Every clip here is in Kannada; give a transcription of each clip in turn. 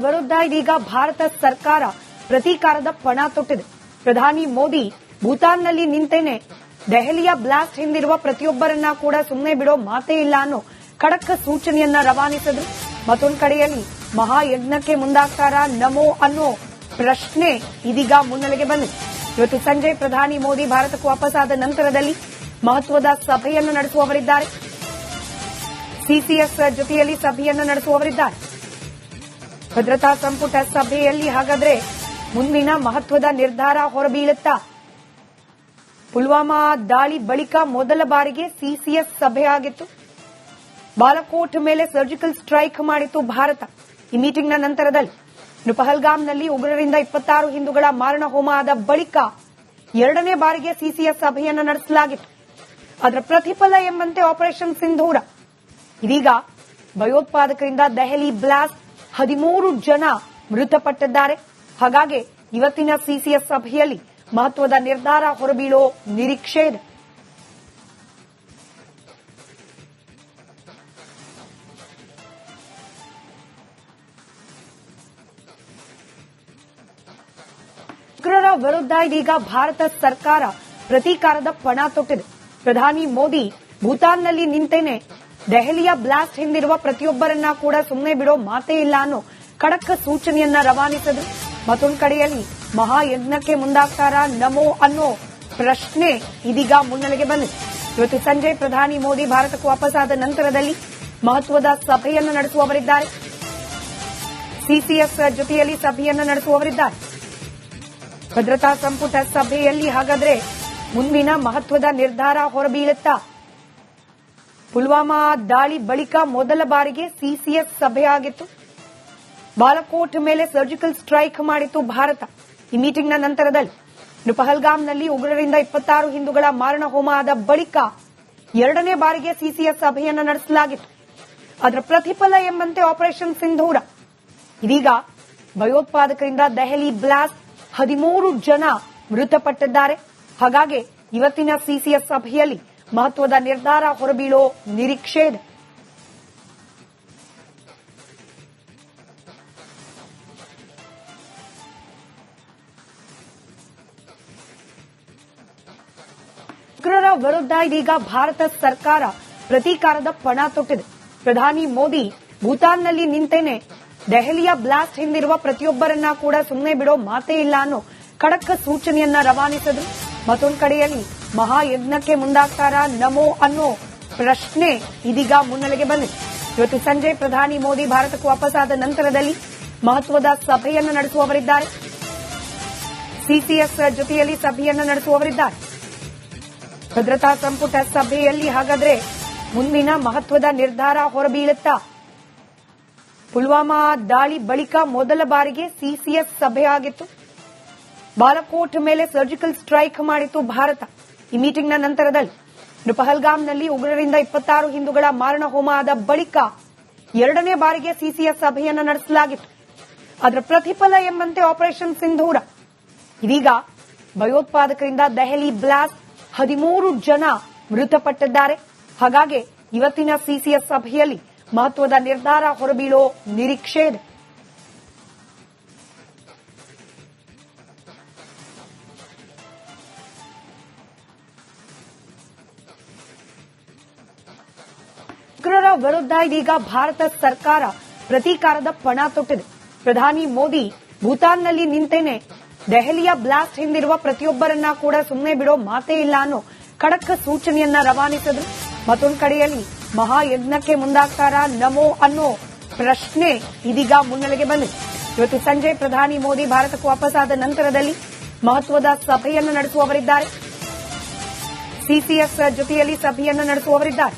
ವಿರುದ್ಧ ಇದೀಗ ಭಾರತ ಸರ್ಕಾರ ಪ್ರತೀಕಾರದ ಪಣ ತೊಟ್ಟಿದೆ. ಪ್ರಧಾನಿ ಮೋದಿ ಭೂತಾನ್ನಲ್ಲಿ ನಿಂತೇನೆ ದೆಹಲಿಯ ಬ್ಲಾಸ್ಟ್ ಹಿಂದಿರುವ ಪ್ರತಿಯೊಬ್ಬರನ್ನ ಕೂಡ ಸುಮ್ಮನೆ ಬಿಡೋ ಮಾತೇ ಇಲ್ಲ ಅನ್ನೋ ಖಡಕ್ ಸೂಚನೆಯನ್ನ ರವಾನಿಸಿದ್ರು. ಮತ್ತೊಂದು ಕಡೆಯಲ್ಲಿ ಮಹಾಯಜ್ಞಕ್ಕೆ ಮುಂದಾಗ್ತಾರಾ ನಮೋ ಅನ್ನೋ ಪ್ರಶ್ನೆ ಇದೀಗ ಮುನ್ನೆಲೆಗೆ ಬಂದಿದೆ. ಇವತ್ತು ಸಂಜೆ ಪ್ರಧಾನಿ ಮೋದಿ ಭಾರತಕ್ಕೆ ವಾಪಸ್ಸಾದ ನಂತರದಲ್ಲಿ ಮಹತ್ವದ ಸಭೆಯನ್ನು ನಡೆಸುವವರಿದ್ದಾರೆ. ಸಿಸಿಎಸ್ ಜೊತೆಯಲ್ಲಿ ಸಭೆಯನ್ನು ನಡೆಸುವವರಿದ್ದಾರೆ. ಭದ್ರತಾ ಸಂಪುಟ ಸಭೆಯಲ್ಲಿ ಹಾಗಾದ್ರೆ ಮುಂದಿನ ಮಹತ್ವದ ನಿರ್ಧಾರ ಹೊರಬೀಳುತ್ತಾ? ಪುಲ್ವಾಮಾ ದಾಳಿ ಬಳಿಕ ಮೊದಲ ಬಾರಿಗೆ ಸಿಸಿಎಸ್ ಸಭೆ ಆಗಿತ್ತು. ಬಾಲಕೋಟ್ ಮೇಲೆ ಸರ್ಜಿಕಲ್ ಸ್ಟ್ರೈಕ್ ಮಾಡಿತ್ತು ಭಾರತ. ಈ ಮೀಟಿಂಗ್ನ ನಂತರದಲ್ಲಿ ಪಹಲ್ಗಾಮ್ನಲ್ಲಿ ಉಗ್ರರಿಂದ 26 ಹಿಂದೂಗಳ ಮಾರಣ ಹೋಮ ಆದ ಬಳಿಕ ಎರಡನೇ ಬಾರಿಗೆ ಸಿಸಿಎಸ್ ಸಭೆಯನ್ನು ನಡೆಸಲಾಗಿತ್ತು. ಅದರ ಪ್ರತಿಫಲ ಎಂಬಂತೆ ಆಪರೇಷನ್ ಸಿಂಧೂರ. ಇದೀಗ ಭಯೋತ್ಪಾದಕರಿಂದ ದೆಹಲಿ ಬ್ಲಾಸ್ಟ್ 13 ಜನ ಮೃತಪಟ್ಟಿದ್ದಾರೆ. ಹಾಗಾಗಿ ಇವತ್ತಿನ ಸಿಸಿಎಸ್ ಸಭೆಯಲ್ಲಿ ಮಹತ್ವದ ನಿರ್ಧಾರ ಹೊರಬೀಳೋ ನಿರೀಕ್ಷೆ ಇದೆ. ಉಗ್ರರ ವಿರುದ್ಧ ಇದೀಗ ಭಾರತ ಸರ್ಕಾರ ಪ್ರತೀಕಾರದ ಪಣ ತೊಟ್ಟಿದೆ. ಪ್ರಧಾನಿ ಮೋದಿ ಭೂತಾನ್ನಲ್ಲಿ ನಿಂತೇನೆ ದೆಹಲಿಯ ಬ್ಲಾಸ್ಟ್ ಹಿಂದಿರುವ ಪ್ರತಿಯೊಬ್ಬರನ್ನ ಕೂಡ ಸುಮ್ಮನೆ ಬಿಡೋ ಮಾತೇ ಇಲ್ಲ ಅನ್ನೋ ಖಡಕ್ ಸೂಚನೆಯನ್ನ ರವಾನಿಸಿದ್ರು. ಮತ್ತೊಂದು ಕಡೆಯಲ್ಲಿ ಮಹಾಯಜ್ಞಕ್ಕೆ ಮುಂದಾಗ್ತಾರಾ ನಮೋ ಅನ್ನೋ ಪ್ರಶ್ನೆ ಇದೀಗ ಮುನ್ನೆಲೆಗೆ ಬಂದಿದೆ. ಇವತ್ತು ಸಂಜೆ ಪ್ರಧಾನಿ ಮೋದಿ ಭಾರತಕ್ಕೆ ವಾಪಸ್ಸಾದ ನಂತರದಲ್ಲಿ ಮಹತ್ವದ ಸಭೆಯನ್ನು ನಡೆಸುವವರಿದ್ದಾರೆ. ಸಿಸಿಎಸ್ ಜೊತೆಯಲ್ಲಿ ಸಭೆಯನ್ನು ನಡೆಸುವವರಿದ್ದಾರೆ. ಭದ್ರತಾ ಸಂಪುಟ ಸಭೆಯಲ್ಲಿ ಹಾಗಾದ್ರೆ ಮುಂದಿನ ಮಹತ್ವದ ನಿರ್ಧಾರ ಹೊರಬೀಳುತ್ತಾ? ಪುಲ್ವಾಮಾ ದಾಳಿ ಬಳಿಕ ಮೊದಲ ಬಾರಿಗೆ ಸಿಸಿಎಸ್ ಸಭೆ ಆಗಿತ್ತು. ಬಾಲಕೋಟ್ ಮೇಲೆ ಸರ್ಜಿಕಲ್ ಸ್ಟ್ರೈಕ್ ಮಾಡಿತ್ತು ಭಾರತ. ಈ ಮೀಟಿಂಗ್ನ ನಂತರದಲ್ಲಿ ಪಹಲ್ಗಾಮ್ನಲ್ಲಿ ಉಗ್ರರಿಂದ 26 ಹಿಂದೂಗಳ ಮಾರಣ ಹೋಮ ಆದ ಬಳಿಕ ಎರಡನೇ ಬಾರಿಗೆ ಸಿಸಿಎಸ್ ಸಭೆಯನ್ನು ನಡೆಸಲಾಗಿತ್ತು. ಅದರ ಪ್ರತಿಫಲ ಎಂಬಂತೆ ಆಪರೇಷನ್ ಸಿಂಧೂರ. ಇದೀಗ ಭಯೋತ್ಪಾದಕರಿಂದ ದೆಹಲಿ ಬ್ಲಾಸ್ಟ್ 13 ಜನ ಮೃತಪಟ್ಟಿದ್ದಾರೆ. ಹಾಗಾಗಿ ಇವತ್ತಿನ ಸಿಸಿಎಸ್ ಸಭೆಯಲ್ಲಿ ಮಹತ್ವದ ನಿರ್ಧಾರ ಹೊರಬೀಳೋ ನಿರೀಕ್ಷೆ ಇದೆ. ಉಗ್ರರ ವಿರುದ್ಧ ಇದೀಗ ಭಾರತ ಸರ್ಕಾರ ಪ್ರತೀಕಾರದ ಪಣ ತೊಟ್ಟಿದೆ. ಪ್ರಧಾನಿ ಮೋದಿ ಭೂತಾನ್ನಲ್ಲಿ ನಿಂತೇನೆ ದೆಹಲಿಯ ಬ್ಲಾಸ್ಟ್ ಹಿಂದಿರುವ ಪ್ರತಿಯೊಬ್ಬರನ್ನ ಕೂಡ ಸುಮ್ಮನೆ ಬಿಡೋ ಮಾತೇ ಇಲ್ಲ ಅನ್ನೋ ಖಡಕ್ ಸೂಚನೆಯನ್ನ ರವಾನಿಸಿದ್ರು. ಮತ್ತೊಂದು ಕಡೆಯಲ್ಲಿ ಮಹಾಯಜ್ಞಕ್ಕೆ ಮುಂದಾಗ್ತಾರಾ ನಮೋ ಅನ್ನೋ ಪ್ರಶ್ನೆ ಇದೀಗ ಮುನ್ನೆಲೆಗೆ ಬಂದಿದೆ. ಇವತ್ತು ಸಂಜೆ ಪ್ರಧಾನಿ ಮೋದಿ ಭಾರತಕ್ಕೆ ವಾಪಸ್ಸಾದ ನಂತರದಲ್ಲಿ ಮಹತ್ವದ ಸಭೆಯನ್ನು ನಡೆಸುವವರಿದ್ದಾರೆ. ಸಿಸಿಎಸ್ ಜೊತೆಯಲ್ಲಿ ಸಭೆಯನ್ನು ನಡೆಸುವವರಿದ್ದಾರೆ. ಭದ್ರತಾ ಸಂಪುಟ ಸಭೆಯಲ್ಲಿ ಹಾಗಾದ್ರೆ ಮುಂದಿನ ಮಹತ್ವದ ನಿರ್ಧಾರ ಹೊರಬೀಳುತ್ತಾ? ಪುಲ್ವಾಮಾ ದಾಳಿ ಬಳಿಕ ಮೊದಲ ಬಾರಿಗೆ ಸಿಸಿಎಸ್ ಸಭೆ ಆಗಿತ್ತು. ಬಾಲಕೋಟ್ ಮೇಲೆ ಸರ್ಜಿಕಲ್ ಸ್ಟ್ರೈಕ್ ಮಾಡಿತ್ತು ಭಾರತ. ಈ ಮೀಟಿಂಗ್ನ ನಂತರದಲ್ಲಿ ಪಹಲ್ಗಾಮ್ನಲ್ಲಿ ಉಗ್ರರಿಂದ 26 ಹಿಂದೂಗಳ ಮಾರಣ ಹೋಮ ಆದ ಬಳಿಕ ಎರಡನೇ ಬಾರಿಗೆ ಸಿಸಿಎಸ್ ಸಭೆಯನ್ನು ನಡೆಸಲಾಗಿತ್ತು. ಅದರ ಪ್ರತಿಫಲ ಎಂಬಂತೆ ಆಪರೇಷನ್ ಸಿಂಧೂರ. ಇದೀಗ ಭಯೋತ್ಪಾದಕರಿಂದ ದೆಹಲಿ ಬ್ಲಾಸ್ಟ್ 13 ಜನ ಮೃತಪಟ್ಟಿದ್ದಾರೆ. ಹಾಗಾಗಿ ಇವತ್ತಿನ ಸಿಸಿಎಸ್ ಸಭೆಯಲ್ಲಿ ಮಹತ್ವದ ನಿರ್ಧಾರ ಹೊರಬೀಳೋ ನಿರೀಕ್ಷೆ ಇದೆ. ಉಗ್ರರ ವಿರುದ್ಧ ಇದೀಗ ಭಾರತ ಸರ್ಕಾರ ಪ್ರತೀಕಾರದ ಪಣ ತೊಟ್ಟಿದೆ. ಪ್ರಧಾನಿ ಮೋದಿ ಭೂತಾನ್ನಲ್ಲಿ ನಿಂತೇನೆ ದೆಹಲಿಯ ಬ್ಲಾಸ್ಟ್ ಹಿಂದಿರುವ ಪ್ರತಿಯೊಬ್ಬರನ್ನ ಕೂಡ ಸುಮ್ಮನೆ ಬಿಡೋ ಮಾತೇ ಇಲ್ಲ ಅನ್ನೋ ಖಡಕ್ ಸೂಚನೆಯನ್ನ ರವಾನಿಸಿದ್ರು. ಮತ್ತೊಂದು ಕಡೆಯಲ್ಲಿ ಮಹಾಯಜ್ಞಕ್ಕೆ ಮುಂದಾಗ್ತಾರಾ ನಮೋ ಅನ್ನೋ ಪ್ರಶ್ನೆ ಇದೀಗ ಮುನ್ನೆಲೆಗೆ ಬಂದಿದೆ. ಇವತ್ತು ಸಂಜೆ ಪ್ರಧಾನಿ ಮೋದಿ ಭಾರತಕ್ಕೆ ವಾಪಸ್ಸಾದ ನಂತರದಲ್ಲಿ ಮಹತ್ವದ ಸಭೆಯನ್ನು ನಡೆಸುವವರಿದ್ದಾರೆ. ಸಿಸಿಎಸ್ ಜೊತೆಯಲ್ಲಿ ಸಭೆಯನ್ನು ನಡೆಸುವವರಿದ್ದಾರೆ.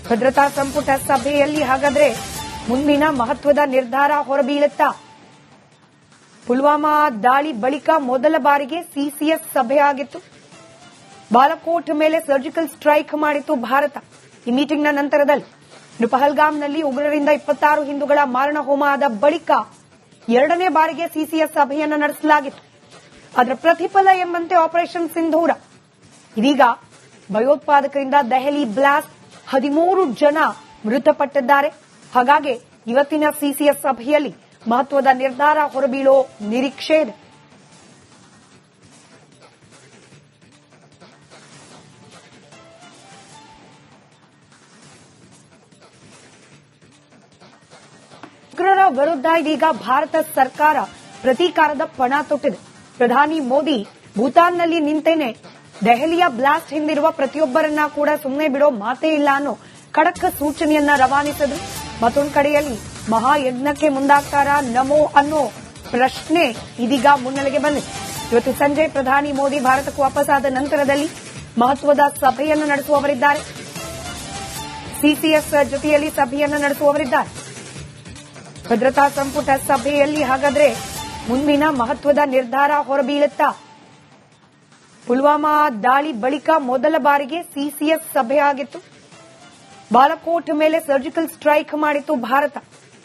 ಭದ್ರತಾ ಸಂಪುಟ ಸಭೆಯಲ್ಲಿ ಹಾಗಾದ್ರೆ ಮುಂದಿನ ಮಹತ್ವದ ನಿರ್ಧಾರ ಹೊರಬೀಳುತ್ತಾ? ಪುಲ್ವಾಮಾ ದಾಳಿ ಬಳಿಕ ಮೊದಲ ಬಾರಿಗೆ ಸಿಸಿಎಸ್ ಸಭೆ ಆಗಿತ್ತು. ಬಾಲಕೋಟ್ ಮೇಲೆ ಸರ್ಜಿಕಲ್ ಸ್ಟ್ರೈಕ್ ಮಾಡಿತ್ತು ಭಾರತ. ಈ ಮೀಟಿಂಗ್ನ ನಂತರದಲ್ಲಿ ಪಹಲ್ಗಾಮ್ನಲ್ಲಿ ಉಗ್ರರಿಂದ 26 ಹಿಂದೂಗಳ ಮಾರಣ ಹೋಮ ಆದ ಬಳಿಕ ಎರಡನೇ ಬಾರಿಗೆ ಸಿಸಿಎಸ್ ಸಭೆಯನ್ನು ನಡೆಸಲಾಗಿತ್ತು. ಅದರ ಪ್ರತಿಫಲ ಎಂಬಂತೆ ಆಪರೇಷನ್ ಸಿಂಧೂರ. ಇದೀಗ ಭಯೋತ್ಪಾದಕರಿಂದ ದೆಹಲಿ ಬ್ಲಾಸ್ಟ್ 13 ಜನ ಮೃತಪಟ್ಟಿದ್ದಾರೆ. ಹಾಗಾಗಿ ಇವತ್ತಿನ ಸಿಸಿಎಸ್ ಸಭೆಯಲ್ಲಿ ಮಹತ್ವದ ನಿರ್ಧಾರ ಹೊರಬೀಳೋ ನಿರೀಕ್ಷೆ ಇದೆ. ಉಗ್ರರ ವಿರುದ್ಧ ಇದೀಗ ಭಾರತ ಸರ್ಕಾರ ಪ್ರತೀಕಾರದ ಪಣ ತೊಟ್ಟಿದೆ. ಪ್ರಧಾನಿ ಮೋದಿ ಭೂತಾನ್ನಲ್ಲಿ ನಿಂತೇನೆ ದೆಹಲಿಯ ಬ್ಲಾಸ್ಟ್ ಹಿಂದಿರುವ ಪ್ರತಿಯೊಬ್ಬರನ್ನ ಕೂಡ ಸುಮ್ಮನೆ ಬಿಡೋ ಮಾತೇ ಇಲ್ಲ ಅನ್ನೋ ಖಡಕ್ ಸೂಚನೆಯನ್ನ ರವಾನಿಸಿದ್ರು. ಮತ್ತೊಂದು ಕಡೆಯಲ್ಲಿ ಮಹಾಯಜ್ಞಕ್ಕೆ ಮುಂದಾಗ್ತಾರಾ ನಮೋ ಅನ್ನೋ ಪ್ರಶ್ನೆ ಇದೀಗ ಮುನ್ನೆಲೆಗೆ ಬಂದಿದೆ. ಇವತ್ತು ಸಂಜೆ ಪ್ರಧಾನಿ ಮೋದಿ ಭಾರತಕ್ಕೆ ವಾಪಸ್ಸಾದ ನಂತರದಲ್ಲಿ ಮಹತ್ವದ ಸಭೆಯನ್ನು ನಡೆಸುವವರಿದ್ದಾರೆ. ಸಿಸಿಎಸ್ ಜೊತೆಯಲ್ಲಿ ಸಭೆಯನ್ನು ನಡೆಸುವವರಿದ್ದಾರೆ. ಭದ್ರತಾ ಸಂಪುಟ ಸಭೆಯಲ್ಲಿ ಹಾಗಾದ್ರೆ ಮುಂದಿನ ಮಹತ್ವದ ನಿರ್ಧಾರ ಹೊರಬೀಳುತ್ತಾ? ಪುಲ್ವಾಮಾ ದಾಳಿ ಬಳಿಕ ಮೊದಲ ಬಾರಿಗೆ ಸಿಸಿಎಸ್ ಸಭೆ ಆಗಿತ್ತು. ಬಾಲಕೋಟ್ ಮೇಲೆ ಸರ್ಜಿಕಲ್ ಸ್ಟ್ರೈಕ್ ಮಾಡಿತ್ತು ಭಾರತ.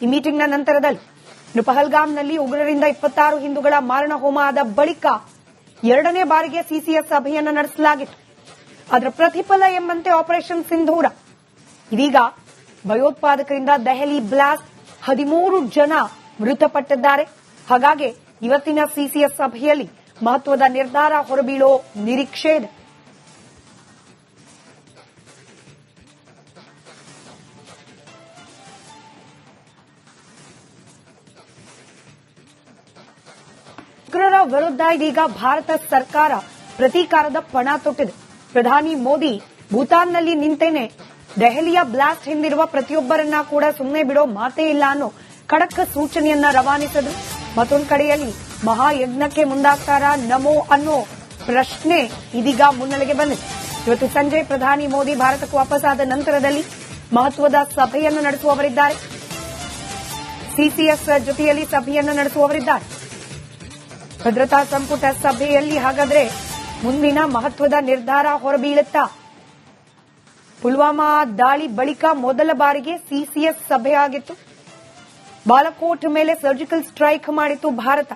ಈ ಮೀಟಿಂಗ್ನ ನಂತರದಲ್ಲಿ ಪಹಲ್ಗಾಮ್ನಲ್ಲಿ ಉಗ್ರರಿಂದ 26 ಹಿಂದೂಗಳ ಮಾರಣ ಹೋಮ ಆದ ಬಳಿಕ ಎರಡನೇ ಬಾರಿಗೆ ಸಿಸಿಎಸ್ ಸಭೆಯನ್ನು ನಡೆಸಲಾಗಿತ್ತು. ಅದರ ಪ್ರತಿಫಲ ಎಂಬಂತೆ ಆಪರೇಷನ್ ಸಿಂಧೂರ. ಇದೀಗ ಭಯೋತ್ಪಾದಕರಿಂದ ದೆಹಲಿ ಬ್ಲಾಸ್ಟ್ 13 ಜನ ಮೃತಪಟ್ಟಿದ್ದಾರೆ. ಹಾಗಾಗಿ ಇವತ್ತಿನ ಸಿಸಿಎಸ್ ಸಭೆಯಲ್ಲಿ ಮಹತ್ವದ ನಿರ್ಧಾರ ಹೊರಬೀಳೋ ನಿರೀಕ್ಷೆ ಇದೆ. ಉಗ್ರರ ವಿರುದ್ಧ ಇದೀಗ ಭಾರತ ಸರ್ಕಾರ ಪ್ರತೀಕಾರದ ಪಣ ತೊಟ್ಟಿದೆ. ಪ್ರಧಾನಿ ಮೋದಿ ಭೂತಾನ್ನಲ್ಲಿ ನಿಂತೇನೆ ದೆಹಲಿಯ ಬ್ಲಾಸ್ಟ್ ಹಿಂದಿರುವ ಪ್ರತಿಯೊಬ್ಬರನ್ನ ಕೂಡ ಸುಮ್ಮನೆ ಬಿಡೋ ಮಾತೇ ಇಲ್ಲ ಅನ್ನೋ ಖಡಕ್ ಸೂಚನೆಯನ್ನ ರವಾನಿಸಿದ್ರು. ಮತ್ತೊಂದು ಕಡೆಯಲ್ಲಿ ಮಹಾಯಜ್ಞಕ್ಕೆ ಮುಂದಾಗ್ತಾರಾ ನಮೋ ಅನ್ನೋ ಪ್ರಶ್ನೆ ಇದೀಗ ಮುನ್ನೆಲೆಗೆ ಬಂದಿದೆ. ಇವತ್ತು ಸಂಜೆ ಪ್ರಧಾನಿ ಮೋದಿ ಭಾರತಕ್ಕೆ ವಾಪಸ್ಸಾದ ನಂತರದಲ್ಲಿ ಮಹತ್ವದ ಸಭೆಯನ್ನು ನಡೆಸುವವರಿದ್ದಾರೆ. ಸಿಸಿಎಸ್ ಜೊತೆಯಲ್ಲಿ ಸಭೆಯನ್ನು ನಡೆಸುವವರಿದ್ದಾರೆ. ಭದ್ರತಾ ಸಂಪುಟ ಸಭೆಯಲ್ಲಿ ಹಾಗಾದ್ರೆ ಮುಂದಿನ ಮಹತ್ವದ ನಿರ್ಧಾರ ಹೊರಬೀಳುತ್ತಾ? ಪುಲ್ವಾಮಾ ದಾಳಿ ಬಳಿಕ ಮೊದಲ ಬಾರಿಗೆ ಸಿಸಿಎಸ್ ಸಭೆ ಆಗಿತ್ತು. ಬಾಲಕೋಟ್ ಮೇಲೆ ಸರ್ಜಿಕಲ್ ಸ್ಟ್ರೈಕ್ ಮಾಡಿತ್ತು ಭಾರತ.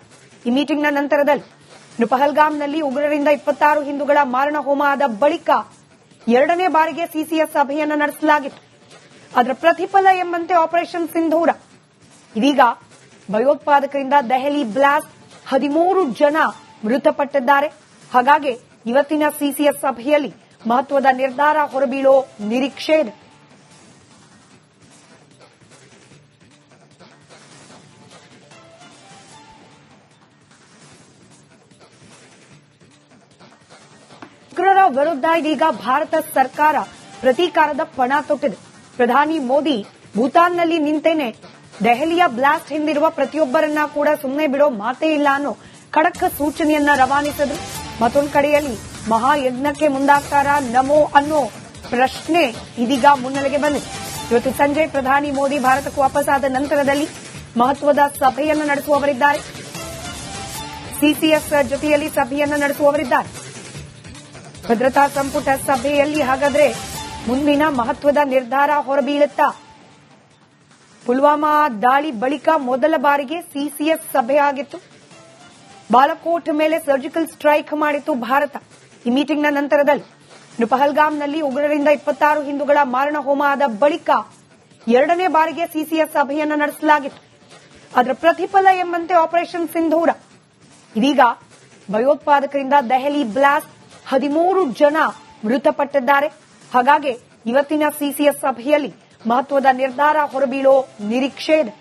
ಈ ಮೀಟಿಂಗ್ನ ನಂತರದಲ್ಲಿ ಪಹಲ್ಗಾಮ್ನಲ್ಲಿ ಉಗ್ರರಿಂದ 26 ಹಿಂದೂಗಳ ಮಾರಣ ಹೋಮ ಆದ ಬಳಿಕ ಎರಡನೇ ಬಾರಿಗೆ ಸಿಸಿಎಸ್ ಸಭೆಯನ್ನು ನಡೆಸಲಾಗಿತ್ತು. ಅದರ ಪ್ರತಿಫಲ ಎಂಬಂತೆ ಆಪರೇಷನ್ ಸಿಂಧೂರ. ಇದೀಗ ಭಯೋತ್ಪಾದಕರಿಂದ ದೆಹಲಿ ಬ್ಲಾಸ್ಟ್ 13 ಜನ ಮೃತಪಟ್ಟಿದ್ದಾರೆ. ಹಾಗಾಗಿ ಇವತ್ತಿನ ಸಿಸಿಎಸ್ ಸಭೆಯಲ್ಲಿ ಮಹತ್ವದ ನಿರ್ಧಾರ ಹೊರಬೀಳೋ ನಿರೀಕ್ಷೆ ಇದೆ. ಉಗ್ರರ ವಿರುದ್ಧ ಇದೀಗ ಭಾರತ ಸರ್ಕಾರ ಪ್ರತೀಕಾರದ ಪಣ ತೊಟ್ಟಿದೆ. ಪ್ರಧಾನಿ ಮೋದಿ ಭೂತಾನ್ನಲ್ಲಿ ನಿಂತೇನೆ ದೆಹಲಿಯ ಬ್ಲಾಸ್ಟ್ ಹಿಂದಿರುವ ಪ್ರತಿಯೊಬ್ಬರನ್ನ ಕೂಡ ಸುಮ್ಮನೆ ಬಿಡೋ ಮಾತೇ ಇಲ್ಲ ಅನ್ನೋ ಖಡಕ್ ಸೂಚನೆಯನ್ನ ರವಾನಿಸಿದ್ರು. ಮತ್ತೊಂದು ಕಡೆಯಲ್ಲಿ ಮಹಾಯಜ್ಞಕ್ಕೆ ಮುಂದಾಗ್ತಾರಾ ನಮೋ ಅನ್ನೋ ಪ್ರಶ್ನೆ ಇದೀಗ ಮುನ್ನೆಲೆಗೆ ಬಂದಿದೆ. ಇವತ್ತು ಸಂಜೆ ಪ್ರಧಾನಿ ಮೋದಿ ಭಾರತಕ್ಕೆ ವಾಪಸ್ಸಾದ ನಂತರದಲ್ಲಿ ಮಹತ್ವದ ಸಭೆಯನ್ನು ನಡೆಸುವವರಿದ್ದಾರೆ. ಸಿಸಿಎಸ್ ಜೊತೆಯಲ್ಲಿ ಸಭೆಯನ್ನು ನಡೆಸುವವರಿದ್ದಾರೆ. ಭದ್ರತಾ ಸಂಪುಟ ಸಭೆಯಲ್ಲಿ ಹಾಗಾದ್ರೆ ಮುಂದಿನ ಮಹತ್ವದ ನಿರ್ಧಾರ ಹೊರಬೀಳುತ್ತಾ? ಪುಲ್ವಾಮಾ ದಾಳಿ ಬಳಿಕ ಮೊದಲ ಬಾರಿಗೆ ಸಿಸಿಎಸ್ ಸಭೆ ಆಗಿತ್ತು. ಬಾಲಕೋಟ್ ಮೇಲೆ ಸರ್ಜಿಕಲ್ ಸ್ಟ್ರೈಕ್ ಮಾಡಿತ್ತು ಭಾರತ. ಈ ಮೀಟಿಂಗ್ನ ನಂತರದಲ್ಲಿ ಪಹಲ್ಗಾಮ್ನಲ್ಲಿ ಉಗ್ರರಿಂದ 26 ಹಿಂದೂಗಳ ಮಾರಣ ಹೋಮ ಆದ ಬಳಿಕ ಎರಡನೇ ಬಾರಿಗೆ ಸಿಸಿಎಸ್ ಸಭೆಯನ್ನು ನಡೆಸಲಾಗಿತ್ತು. ಅದರ ಪ್ರತಿಫಲ ಎಂಬಂತೆ ಆಪರೇಷನ್ ಸಿಂಧೂರ. ಇದೀಗ ಭಯೋತ್ಪಾದಕರಿಂದ ದೆಹಲಿ ಬ್ಲಾಸ್ಟ್ 13 ಜನ ಮೃತಪಟ್ಟಿದ್ದಾರೆ. ಹಾಗಾಗಿ ಇವತ್ತಿನ ಸಿಸಿಎಸ್ ಸಭೆಯಲ್ಲಿ ಮಹತ್ವದ ನಿರ್ಧಾರ ಹೊರಬೀಳೋ ನಿರೀಕ್ಷೆ ಇದೆ.